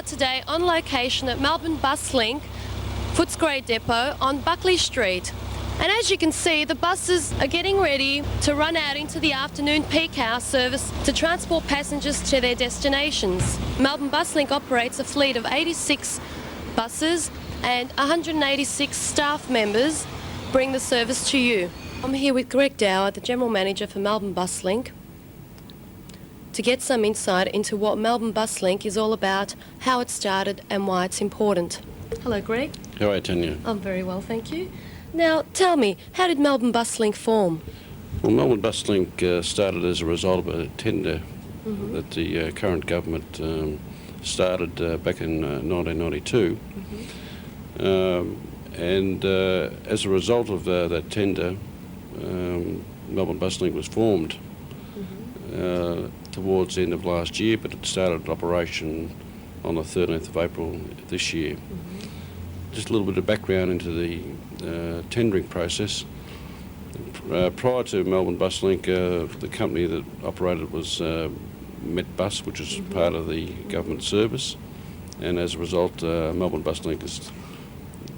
today on location at Melbourne Bus Link, Footscray Depot on Buckley Street. And as you can see, the buses are getting ready to run out into the afternoon peak hour service to transport passengers to their destinations. Melbourne Bus Link operates a fleet of 86 buses and 186 staff members bring the service to you. I'm here with Greg Dower, the General Manager for Melbourne Bus Link, to get some insight into what Melbourne Bus Link is all about, how it started and why it's important. Hello, Greg. How are you, Tania? I'm very well, thank you. Now, tell me, how did Melbourne Bus Link form? Well, Melbourne Bus Link started as a result of a tender that the current government started back in 1992. And as a result of that tender, Melbourne Bus Link was formed towards the end of last year, but it started operation on the 13th of April this year. Just a little bit of background into the tendering process. Prior to Melbourne Bus Link, the company that operated was Bus, which is part of the government service, and as a result, Melbourne Bus Link is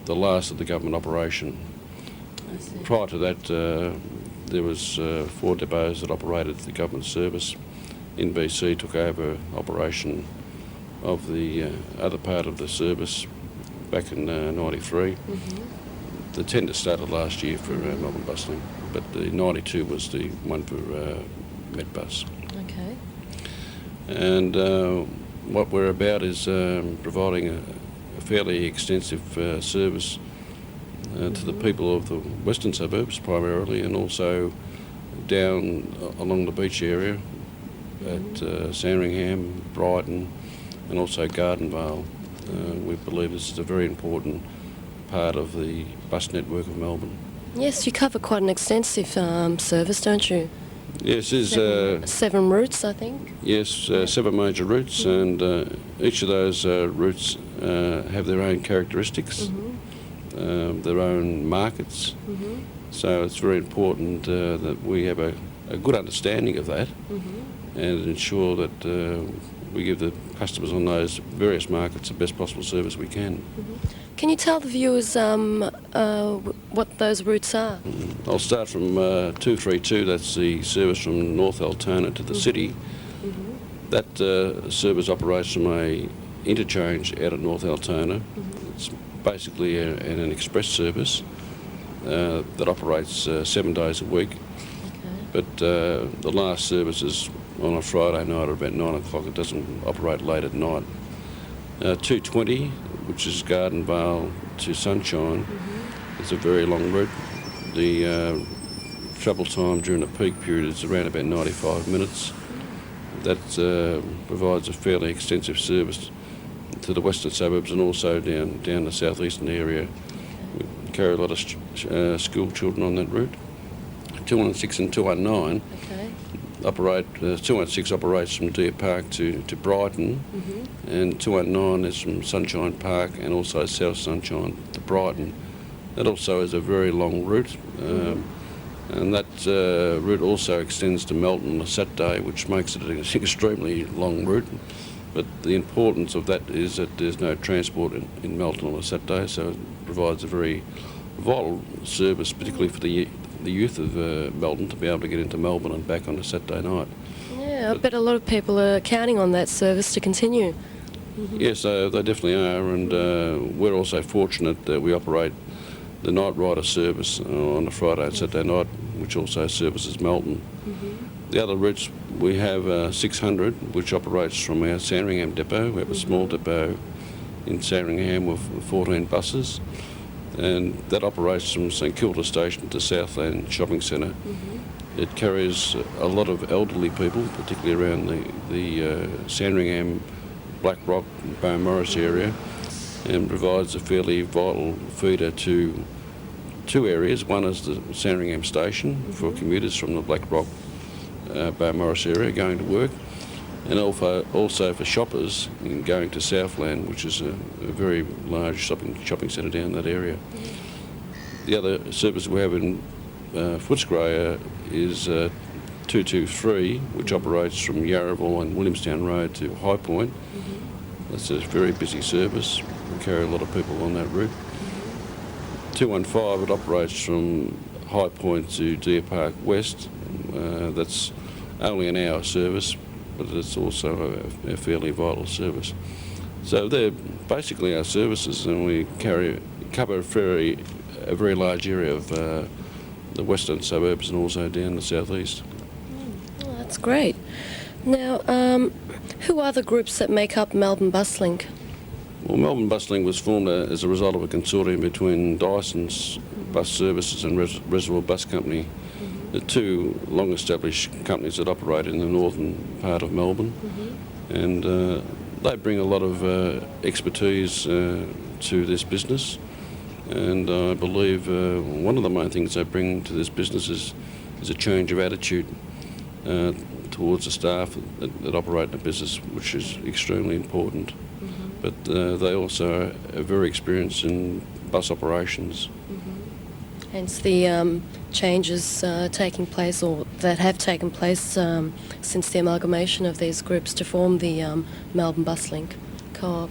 the last of the government operation. Prior to that, there was 4 depots that operated the government service. NBC took over operation of the other part of the service back in 93. The tender started last year for Melbourne Bus Link, but the 92 was the one for Bus. Okay. And what we're about is providing a fairly extensive service to the people of the western suburbs primarily, and also down along the beach area at Sandringham, Brighton, and also Gardenvale. We believe this is a very important part of the bus network of Melbourne. Yes, you cover quite an extensive service, don't you? Yes, there's 7 routes, I think. Yes, 7 major routes, and each of those routes have their own characteristics, their own markets. So it's very important that we have a good understanding of that and ensure that we give the customers on those various markets the best possible service we can. Can you tell the viewers what those routes are? I'll start from 232, that's the service from North Altona to the city. That service operates from a interchange out at North Altona. It's basically an express service that operates 7 days a week. But the last service is on a Friday night at about 9 o'clock. It doesn't operate late at night. 220, which is Gardenvale to Sunshine, it's a very long route. The travel time during the peak period is around about 95 minutes. That provides a fairly extensive service to the western suburbs and also down the southeastern area. We carry a lot of school children on that route. 216 and 219 operate. 216 operates from Deer Park to Brighton, and 219 is from Sunshine Park and also South Sunshine to Brighton. That also is a very long route, and that route also extends to Melton on a Saturday, which makes it an extremely long route. But the importance of that is that there's no transport in Melton on a Saturday, so it provides a very vital service, particularly for the youth of Melbourne, to be able to get into Melbourne and back on a Saturday night. Yeah, I bet a lot of people are counting on that service to continue. Yes, they definitely are, and we're also fortunate that we operate the night rider service on a Friday and Saturday night, which also services Melton. The other routes, we have 600, which operates from our Sandringham depot. We have a small depot in Sandringham with 14 buses, and that operates from St Kilda Station to Southland Shopping Centre. It carries a lot of elderly people, particularly around the Sandringham, Black Rock, Beaumaris area, and provides a fairly vital feeder to 2 areas. One is the Sandringham Station for commuters from the Black Rock, Beaumaris area going to work, and also for shoppers in going to Southland, which is a very large shopping centre down that area. The other service we have in Footscray is 223, which operates from Yarraville and Williamstown Road to High Point. It's a very busy service. We carry a lot of people on that route. 215, it operates from High Point to Deer Park West. That's only an hour service, but it's also a fairly vital service. So they're basically our services, and we cover a very large area of the western suburbs and also down the southeast. Oh, that's great. Now, who are the groups that make up Melbourne Bus Link? Well, Melbourne Bus Link was formed as a result of a consortium between Dyson's Bus Services and Reservoir Bus Company, the two long-established companies that operate in the northern part of Melbourne. And they bring a lot of expertise to this business. And I believe one of the main things they bring to this business is a change of attitude towards the staff that operate in the business, which is extremely important. But they also are very experienced in bus operations. Hence the changes taking place, or that have taken place since the amalgamation of these groups to form the Melbourne Bus Link Co-op.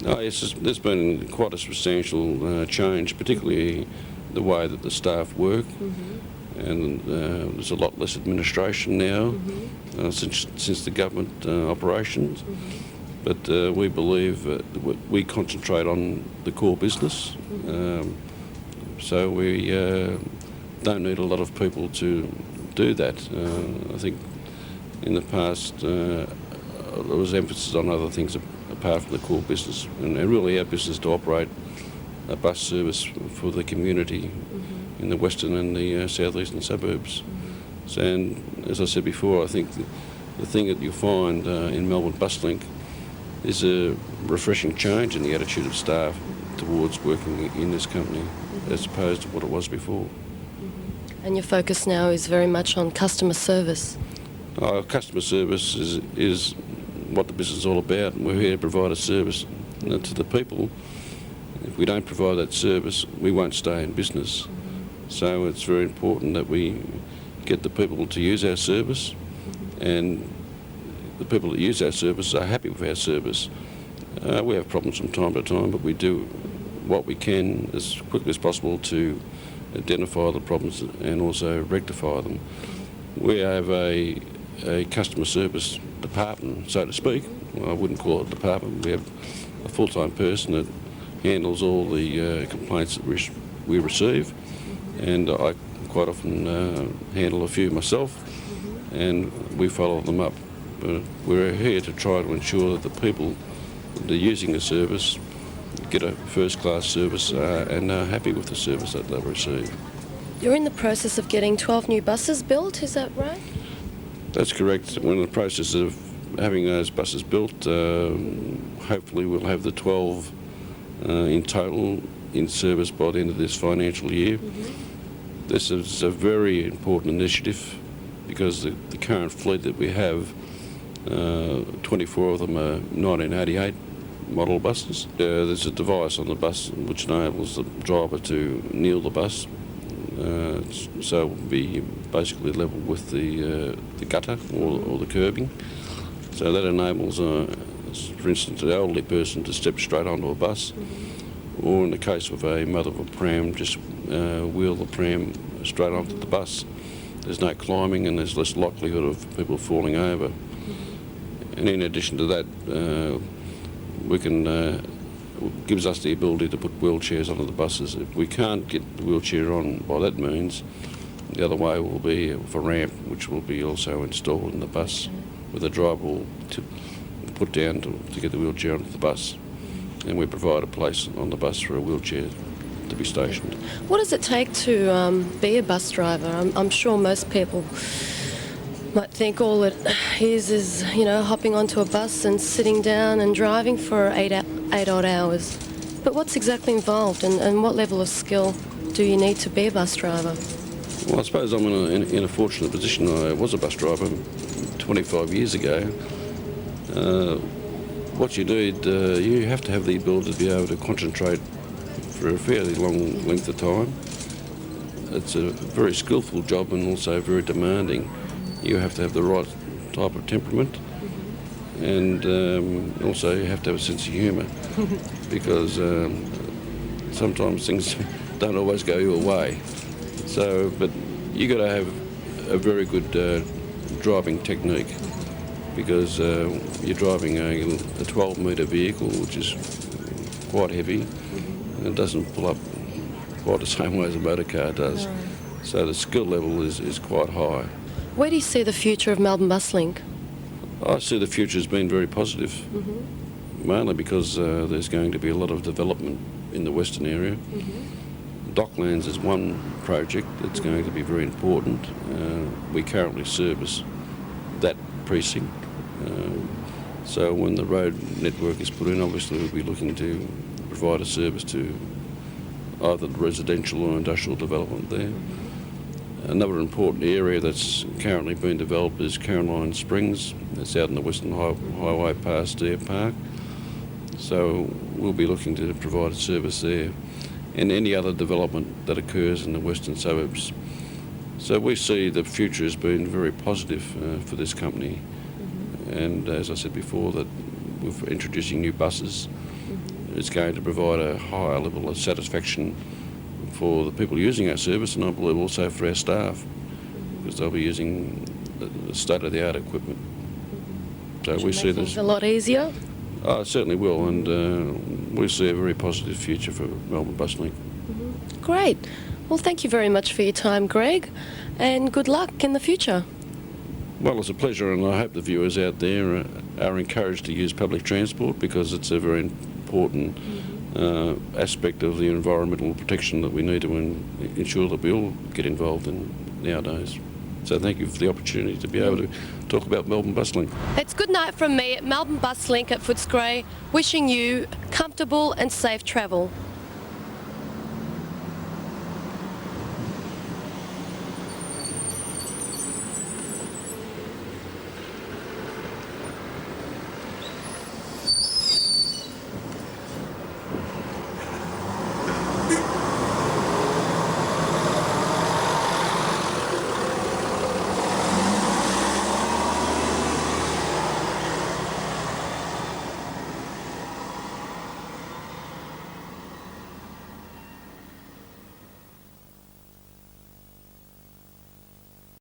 Oh, yes, there's been quite a substantial change, particularly the way that the staff work. And there's a lot less administration now since the government operations. But we believe we concentrate on the core business, so we don't need a lot of people to do that. I think in the past there was emphasis on other things apart from the core business, and really our business to operate a bus service for the community in the western and the southeastern suburbs. And as I said before, I think the thing that you'll find in Melbourne Bus Link is a refreshing change in the attitude of staff towards working in this company as opposed to what it was before. And your focus now is very much on customer service. Customer service is what the business is all about. We're here to provide a service to the people. If we don't provide that service, we won't stay in business. So it's very important that we get the people to use our service, and the people that use our service are happy with our service. We have problems from time to time, but we do what we can as quickly as possible to identify the problems and also rectify them. We have a customer service department, so to speak. Well, I wouldn't call it a department. We have a full-time person that handles all the complaints that we receive, and I quite often handle a few myself, and we follow them up. But we're here to try to ensure that the people that are using the service get a first-class service and are happy with the service that they receive. You're in the process of getting 12 new buses built, is that right? That's correct. We're in the process of having those buses built. Hopefully we'll have the 12 in total in service by the end of this financial year. This is a very important initiative because the current fleet that we have, 24 of them are 1988 model buses. There's a device on the bus which enables the driver to kneel the bus, so it will be basically level with the gutter or the curbing. So that enables, for instance, an elderly person to step straight onto a bus, or in the case of a mother of a pram, just wheel the pram straight onto the bus. There's no climbing and there's less likelihood of people falling over. And in addition to that, gives us the ability to put wheelchairs onto the buses. If we can't get the wheelchair on by that means, the other way will be with a ramp, which will be also installed in the bus, where the driver will put down to get the wheelchair onto the bus. And we provide a place on the bus for a wheelchair to be stationed. What does it take to be a bus driver? I'm sure most people might think all it is, hopping onto a bus and sitting down and driving for eight odd hours. But what's exactly involved, and what level of skill do you need to be a bus driver? Well, I suppose I'm in a fortunate position. I was a bus driver 25 years ago. What you need, you have to have the ability to be able to concentrate for a fairly long length of time. It's a very skillful job and also very demanding. You have to have the right type of temperament, and also you have to have a sense of humour because sometimes things don't always go your way. So, but you got to have a very good driving technique because you're driving a 12-metre vehicle, which is quite heavy, and it doesn't pull up quite the same way as a motor car does. No. So the skill level is quite high. Where do you see the future of Melbourne Bus Link? I see the future has been very positive, mainly because there's going to be a lot of development in the western area. Docklands is one project that's going to be very important. We currently service that precinct. So when the road network is put in, obviously we'll be looking to provide a service to either residential or industrial development there. Another important area that's currently being developed is Caroline Springs. It's out in the Western Highway past Deer Park. So we'll be looking to provide a service there and any other development that occurs in the western suburbs. So we see the future as being very positive for this company. And as I said before, that we're introducing new buses. It's going to provide a higher level of satisfaction for the people using our service, and I believe also for our staff, because they'll be using the state-of-the-art equipment. So we see this a lot easier. It certainly will, and we see a very positive future for Melbourne Bus Link. Great. Well, thank you very much for your time, Greg, and good luck in the future. Well, it's a pleasure, and I hope the viewers out there are encouraged to use public transport because it's a very important aspect of the environmental protection that we need to ensure that we all get involved in nowadays. So thank you for the opportunity to be able to talk about Melbourne Bus Link. It's good night from me at Melbourne Bus Link at Footscray, wishing you comfortable and safe travel.